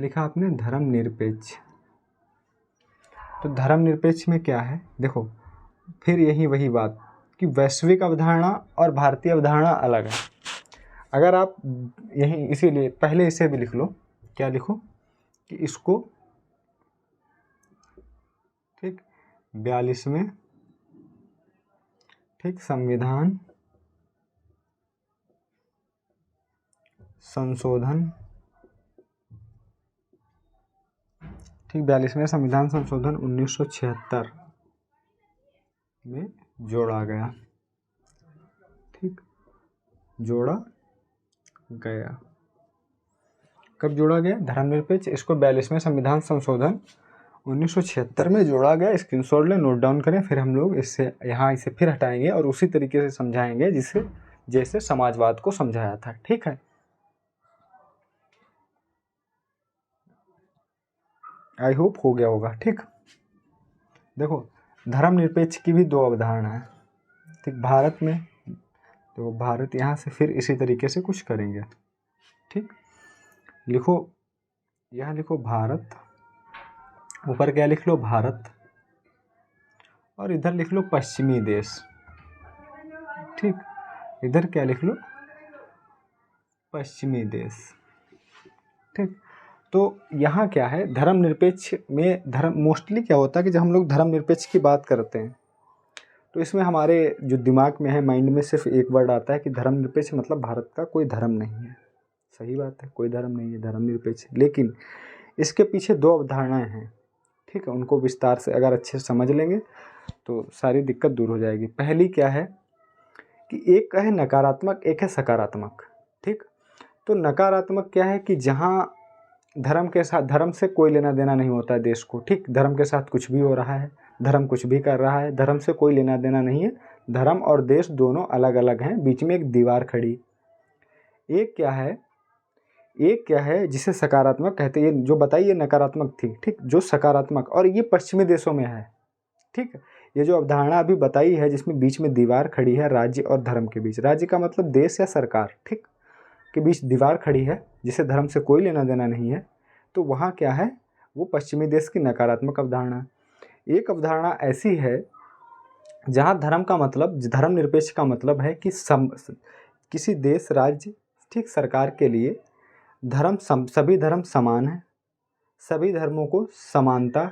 लिखा आपने धर्मनिरपेक्ष। तो धर्मनिरपेक्ष में क्या है, देखो फिर यही वही बात कि वैश्विक अवधारणा और भारतीय अवधारणा अलग है। अगर आप यही इसीलिए पहले इसे भी लिख लो, क्या लिखो कि इसको ठीक 42वें ठीक संविधान संशोधन ठीक 42वें संविधान संशोधन 1976 में जोड़ा गया। ठीक, जोड़ा गया। कब जोड़ा गया? धर्मनिरपेक्ष इसको 42वें संविधान संशोधन 1976 में जोड़ा गया। स्क्रीनशॉट ले, नोट डाउन करें, फिर हम लोग इससे यहाँ इसे फिर हटाएंगे और उसी तरीके से समझाएंगे जिससे जैसे समाजवाद को समझाया था। ठीक है, आई होप हो गया होगा। ठीक, देखो धर्मनिरपेक्ष की भी दो अवधारणा है। ठीक, भारत में तो भारत यहाँ से फिर इसी तरीके से कुछ करेंगे। ठीक, लिखो, यहाँ लिखो भारत, ऊपर क्या लिख लो भारत, और इधर लिख लो पश्चिमी देश। ठीक, इधर क्या लिख लो पश्चिमी देश। ठीक, तो यहाँ क्या है, धर्मनिरपेक्ष में धर्म मोस्टली क्या होता है कि जब हम लोग धर्मनिरपेक्ष की बात करते हैं तो इसमें हमारे जो दिमाग में है, माइंड में सिर्फ एक वर्ड आता है कि धर्मनिरपेक्ष मतलब भारत का कोई धर्म नहीं है। सही बात है, कोई धर्म नहीं है धर्मनिरपेक्ष, लेकिन इसके पीछे दो अवधारणाएं हैं। ठीक है, उनको विस्तार से अगर अच्छे से समझ लेंगे तो सारी दिक्कत दूर हो जाएगी। पहली क्या है कि एक का है नकारात्मक, एक है सकारात्मक। ठीक, तो नकारात्मक क्या है कि जहाँ धर्म के साथ, धर्म से कोई लेना देना नहीं होता है देश को। ठीक, धर्म के साथ कुछ भी हो रहा है, धर्म कुछ भी कर रहा है, धर्म से कोई लेना देना नहीं है। धर्म और देश दोनों अलग अलग हैं, बीच में एक दीवार खड़ी। एक क्या है जिसे सकारात्मक कहते हैं, जो बताइए नकारात्मक थी। ठीक, जो सकारात्मक, और ये पश्चिमी देशों में है। ठीक, ये जो अवधारणा अभी बताई है जिसमें बीच में दीवार खड़ी है राज्य और धर्म के बीच, राज्य का मतलब देश या सरकार, ठीक, के बीच दीवार खड़ी है जिसे धर्म से कोई लेना देना नहीं है, तो वहाँ क्या है, वो पश्चिमी देश की नकारात्मक अवधारणा। एक अवधारणा ऐसी है जहाँ धर्म का मतलब, धर्मनिरपेक्ष का मतलब है कि किसी देश, राज्य, ठीक, सरकार के लिए धर्म सभी धर्म समान हैं, सभी धर्मों को समानता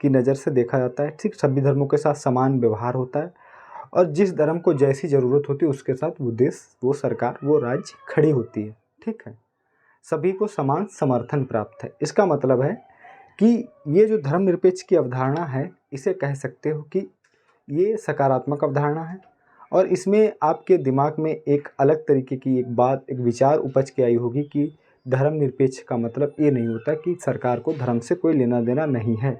की नज़र से देखा जाता है। ठीक, सभी धर्मों के साथ समान व्यवहार होता है, और जिस धर्म को जैसी ज़रूरत होती है उसके साथ वो देश, वो सरकार, वो राज्य खड़ी होती है। ठीक है, सभी को समान समर्थन प्राप्त है। इसका मतलब है कि ये जो धर्मनिरपेक्ष की अवधारणा है, इसे कह सकते हो कि ये सकारात्मक अवधारणा है, और इसमें आपके दिमाग में एक अलग तरीके की एक बात, एक विचार उपज के आई होगी कि धर्मनिरपेक्ष का मतलब ये नहीं होता कि सरकार को धर्म से कोई लेना देना नहीं है।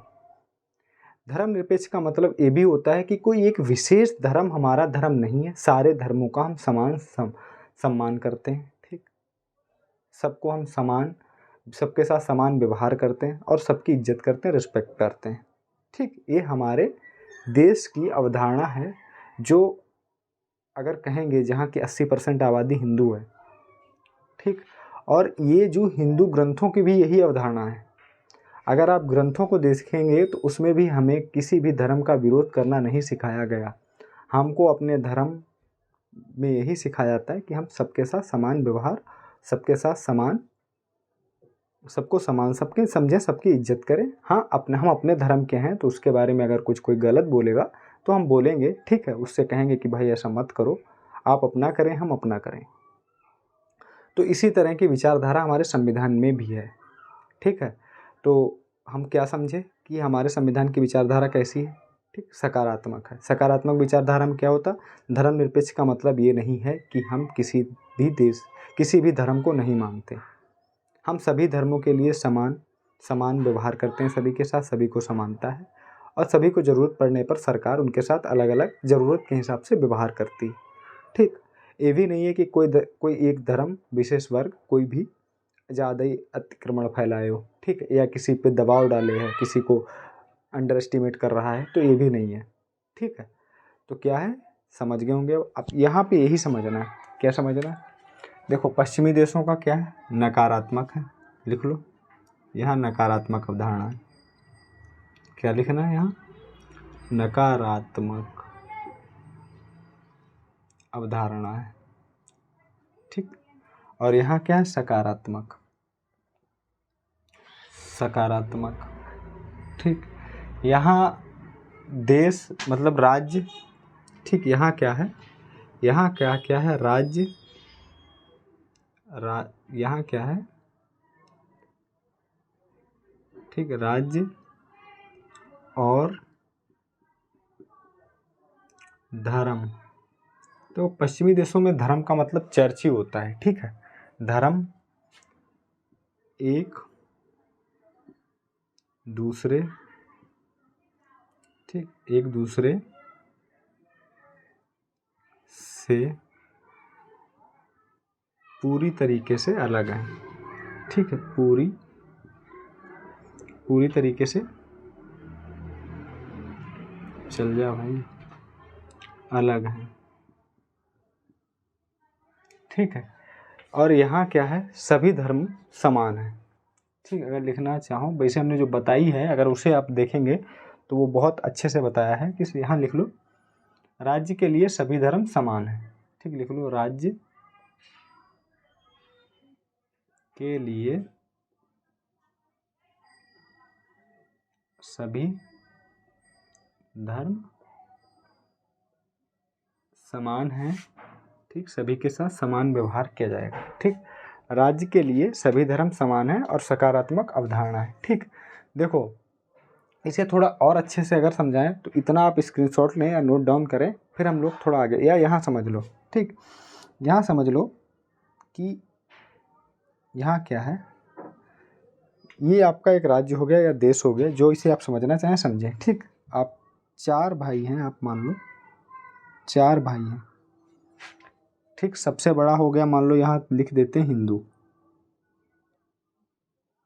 धर्मनिरपेक्ष का मतलब ये भी होता है कि कोई एक विशेष धर्म हमारा धर्म नहीं है, सारे धर्मों का हम समान सम्मान करते हैं। ठीक, सबको हम समान, सबके साथ समान व्यवहार करते हैं और सबकी इज्जत करते हैं, रिस्पेक्ट करते हैं। ठीक, ये हमारे देश की अवधारणा है, जो अगर कहेंगे जहाँ की 80% आबादी हिंदू है। ठीक, और ये जो हिंदू ग्रंथों की भी यही अवधारणा है। अगर आप ग्रंथों को देखेंगे तो उसमें भी हमें किसी भी धर्म का विरोध करना नहीं सिखाया गया। हमको अपने धर्म में यही सिखाया जाता है कि हम सबके साथ समान व्यवहार, सबके साथ समान, सबको समान, सबके समझें, सबकी इज्जत करें। हाँ, हम अपने धर्म के हैं तो उसके बारे में अगर कोई गलत बोलेगा तो हम बोलेंगे। ठीक है, उससे कहेंगे कि भाई ऐसा मत करो, आप अपना करें, हम अपना करें। तो इसी तरह की विचारधारा हमारे संविधान में भी है। ठीक है, तो हम क्या समझे कि हमारे संविधान की विचारधारा कैसी है? ठीक, सकारात्मक है। सकारात्मक विचारधारा में क्या होता, धर्मनिरपेक्ष का मतलब ये नहीं है कि हम किसी भी देश, किसी भी धर्म को नहीं मानते। हम सभी धर्मों के लिए समान व्यवहार करते हैं, सभी के साथ सभी को समानता है, और सभी को ज़रूरत पड़ने पर सरकार उनके साथ अलग अलग ज़रूरत के हिसाब से व्यवहार करती है। ठीक, ये भी नहीं है कि कोई एक धर्म विशेष वर्ग कोई भी ज़्यादा ही अतिक्रमण फैलाए हो। ठीक, या किसी पे दबाव डाले है, किसी को अंडर एस्टिमेट कर रहा है, तो ये भी नहीं है। ठीक है, तो क्या है, समझ गए होंगे अब यहाँ पे यही समझना है। क्या समझना है? देखो पश्चिमी देशों का क्या है, नकारात्मक है, लिख लो। यहाँ नकारात्मक अवधारणा है। क्या लिखना है यहाँ? नकारात्मक अवधारणा है, ठीक। और यहाँ क्या है? सकारात्मक, सकारात्मक, ठीक। यहाँ देश मतलब राज्य, ठीक। यहाँ क्या है? यहाँ क्या क्या है? राज्य, यहाँ क्या है? ठीक, राज्य और धर्म। तो पश्चिमी देशों में धर्म का मतलब चर्च ही होता है, ठीक है। धर्म एक दूसरे, ठीक, एक दूसरे से पूरी तरीके से अलग है, ठीक है। पूरी तरीके से, चल जा भाई, अलग है, ठीक है। और यहाँ क्या है? सभी धर्म समान है, ठीक। अगर लिखना चाहो, वैसे हमने जो बताई है अगर उसे आप देखेंगे तो वो बहुत अच्छे से बताया है कि यहाँ लिख लो राज्य के लिए सभी धर्म समान है, ठीक। लिख लो राज्य के लिए सभी धर्म समान है, ठीक। सभी के साथ समान व्यवहार किया जाएगा, ठीक। राज्य के लिए सभी धर्म समान है और सकारात्मक अवधारणा है, ठीक। देखो इसे थोड़ा और अच्छे से अगर समझाएं तो इतना आप स्क्रीनशॉट लें या नोट डाउन करें, फिर हम लोग थोड़ा आगे, या यहाँ समझ लो, ठीक। यहाँ समझ लो कि यहाँ क्या है? ये आपका एक राज्य हो गया या देश हो गया, जो इसे आप समझना चाहें समझें, ठीक। आप 4 भाई हैं, आप मान लो 4 भाई हैं, ठीक। सबसे बड़ा हो गया, मान लो यहाँ लिख देते हैं हिंदू,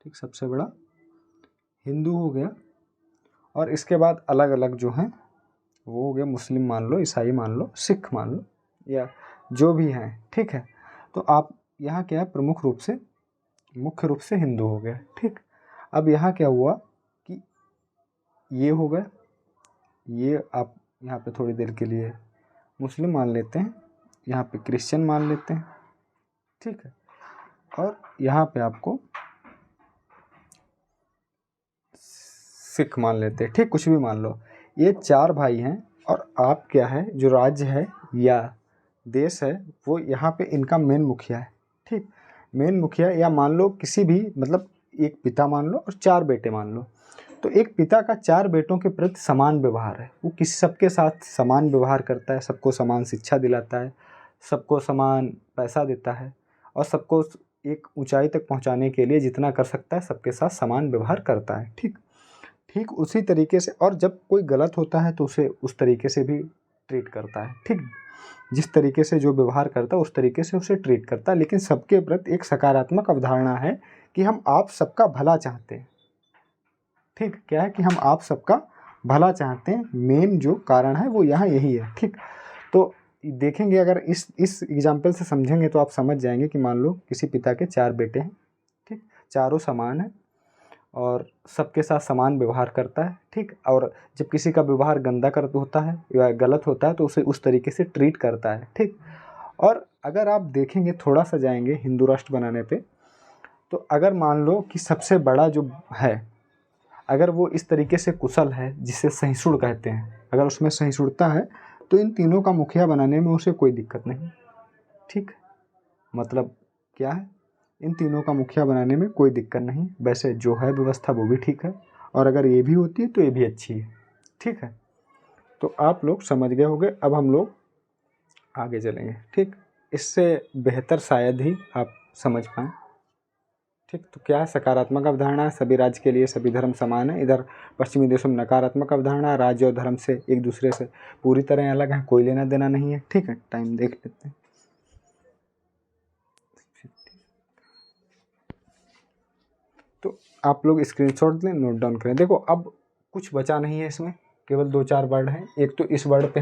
ठीक। सबसे बड़ा हिंदू हो गया। और इसके बाद अलग अलग जो हैं वो हो गया मुस्लिम मान लो, ईसाई मान लो, सिख मान लो, या जो भी हैं, ठीक है। तो आप यहाँ क्या है? प्रमुख रूप से, मुख्य रूप से हिंदू हो गया, ठीक। अब यहाँ क्या हुआ कि ये हो गए, ये आप यहाँ पे थोड़ी देर के लिए मुस्लिम मान लेते हैं, यहाँ पे क्रिश्चियन मान लेते हैं, ठीक है। और यहाँ पे आपको सिख मान लेते हैं, ठीक। कुछ भी मान लो, ये 4 भाई हैं। और आप क्या है, जो राज्य है या देश है वो यहाँ पे इनका मेन मुखिया है, ठीक। मेन मुखिया, या मान लो किसी भी, मतलब एक पिता मान लो और 4 बेटे मान लो। तो एक पिता का 4 बेटों के प्रति समान व्यवहार है, वो किसी सबके साथ समान व्यवहार करता है, सबको समान शिक्षा दिलाता है, सबको समान पैसा देता है, और सबको एक ऊंचाई तक पहुंचाने के लिए जितना कर सकता है सबके साथ समान व्यवहार करता है, ठीक। ठीक उसी तरीके से, और जब कोई गलत होता है तो उसे उस तरीके से भी ट्रीट करता है, ठीक। जिस तरीके से जो व्यवहार करता है उस तरीके से उसे ट्रीट करता है, लेकिन सबके प्रति एक सकारात्मक अवधारणा है कि हम आप सबका भला चाहते हैं, ठीक। क्या है कि हम आप सबका भला चाहते हैं, मेन जो कारण है वो यहाँ यही है, ठीक। तो देखेंगे, अगर इस एग्जाम्पल से समझेंगे तो आप समझ जाएंगे कि मान लो किसी पिता के 4 बेटे हैं, ठीक। चारों समान हैं और सबके साथ समान व्यवहार करता है, ठीक। और जब किसी का व्यवहार गंदा कर होता है या गलत होता है तो उसे उस तरीके से ट्रीट करता है, ठीक। और अगर आप देखेंगे, थोड़ा सा जाएंगे हिंदू राष्ट्र बनाने पे, तो अगर मान लो कि सबसे बड़ा जो है, अगर वो इस तरीके से कुशल है जिसे सहिष्णु कहते हैं, अगर उसमें सहिष्णुता है तो इन तीनों का मुखिया बनाने में उसे कोई दिक्कत नहीं, ठीक। मतलब क्या है, इन तीनों का मुखिया बनाने में कोई दिक्कत नहीं। वैसे जो है व्यवस्था वो भी ठीक है, और अगर ये भी होती है तो ये भी अच्छी है, ठीक है। तो आप लोग समझ गए होंगे। अब हम लोग आगे चलेंगे, ठीक। इससे बेहतर शायद ही आप समझ पाएँ, ठीक। तो क्या है? सकारात्मक अवधारणा, सभी राज्य के लिए सभी धर्म समान है। इधर पश्चिमी देशों में नकारात्मक अवधारणा, राज्य और धर्म से एक दूसरे से पूरी तरह अलग है, कोई लेना देना नहीं है, ठीक है। टाइम देख लेते हैं। तो आप लोग स्क्रीनशॉट लें, नोट डाउन करें। देखो अब कुछ बचा नहीं है इसमें, केवल 2-4 वर्ड हैं। एक तो इस वर्ड पे